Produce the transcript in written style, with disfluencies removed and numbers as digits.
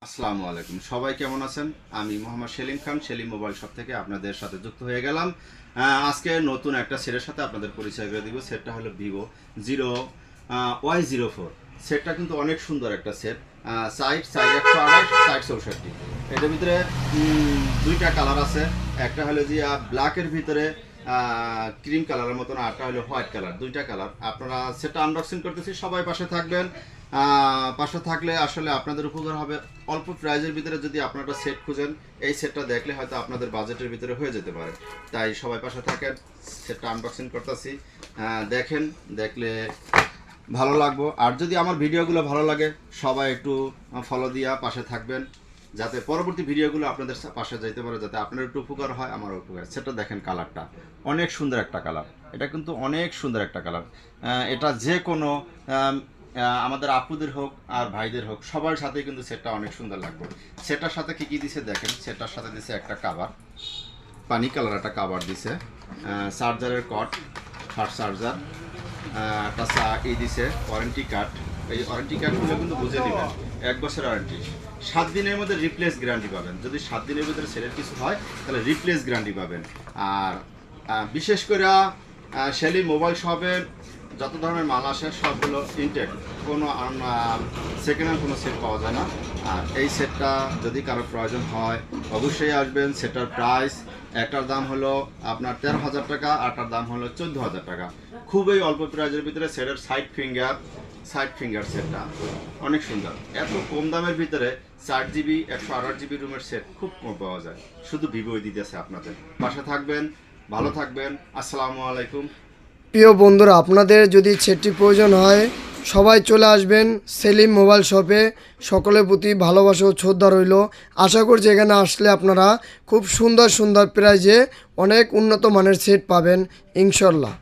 আসসালামু আলাইকুম, সবাই কেমন আছেন? আমি মোহাম্মদ সেলিম খান, সেলিম মোবাইল শপ থেকে আপনাদের সাথে যুক্ত হয়ে গেলাম। আজকে নতুন একটা সেটের সাথে আপনাদের পরিচয় করে দিব। সেটটা হলো ভিভো Y04। সেটটা কিন্তু অনেক সুন্দর একটা সেট। Size 128, size 64। এটার ভিতরে দুইটা কালার আছে। একটা হলো যে ব্ল্যাকের ভিতরে ক্রিম কালারের মতন, আরটা হলো হোয়াইট কালার। দুইটা কালার। আপনারা সেটটা আনবক্সিং করতেছি, সবাই পাশে থাকবেন। পাশে থাকলে আসলে আপনাদের উপকার হবে। অল্প প্রাইজের ভিতরে যদি আপনারা সেট খুঁজেন, এই সেটটা দেখলে হয়তো আপনাদের বাজেটের ভিতরে হয়ে যেতে পারে। তাই সবাই পাশে থাকেন, সেটটা আনবক্সিং করতেছি। দেখেন, দেখলে ভালো লাগবো। আর যদি আমার ভিডিওগুলো ভালো লাগে, সবাই একটু ফলো দিয়া পাশে থাকবেন, যাতে পরবর্তী ভিডিওগুলো আপনাদের পাশে যাইতে পারে, যাতে আপনার একটু উপকার হয়, আমার উপকার। সেটা দেখেন, কালারটা অনেক সুন্দর একটা কালার। এটা কিন্তু অনেক সুন্দর একটা কালার। এটা যে কোনো আমাদের আপুদের হোক আর ভাইদের হোক, সবার সাথে কিন্তু সেটটা অনেক সুন্দর লাগবে। সেটার সাথে কি কি দিছে দেখেন। সেটার সাথে দিছে একটা কাভার, পানি কালার একটা কাভার দিছে, চার্জারের কট, ফাস্ট চার্জার, একটা দিছে ওয়ারেন্টি কার্ড। এই ওয়ারেন্টি কার্ডগুলো কিন্তু বুঝে নেবেন, 1 বছর ওয়ারেন্টি, 7 দিনের মধ্যে রিপ্লেস গ্যারান্টি পাবেন। যদি 7 দিনের ভিতরে সেলের কিছু হয়, তাহলে রিপ্লেস গ্যারান্টি পাবেন। আর বিশেষ করে শেলি মোবাইল শপের যত ধরনের মাল আসে সবগুলো ইনটেক, কোনো সেকেন্ড হ্যান্ড কোনো সেট পাওয়া যায় না। আর এই সেটটা যদি কারো প্রয়োজন হয়, অবশ্যই আসবেন। সেটার প্রাইস, একটার দাম হলো আপনার 13,000 টাকা, আরটার দাম হলো 14,000 টাকা। খুবই অল্প প্রাইজের ভিতরে সেটের সাইড ফিঙ্গার সেটটা অনেক সুন্দর। এত কম দামের ভিতরে 4GB 128GB রুমের সেট খুব কম পাওয়া যায়। শুধু ভিভোই দিতেছে আপনাদের। পাশে থাকবেন, ভালো থাকবেন। আসসালামু আলাইকুম। প্রিয় বন্ধুরা, আপনাদের যদি সেটটি প্রয়োজন হয়, সবাই চলে আসবেন সেলিম মোবাইল শপে। সকলের প্রতি ভালোবাসা ও শ্রদ্ধা রইল। আশা করছি এখানে আসলে আপনারা খুব সুন্দর সুন্দর প্রাইজে অনেক উন্নত মানের সেট পাবেন ইনশাল্লাহ।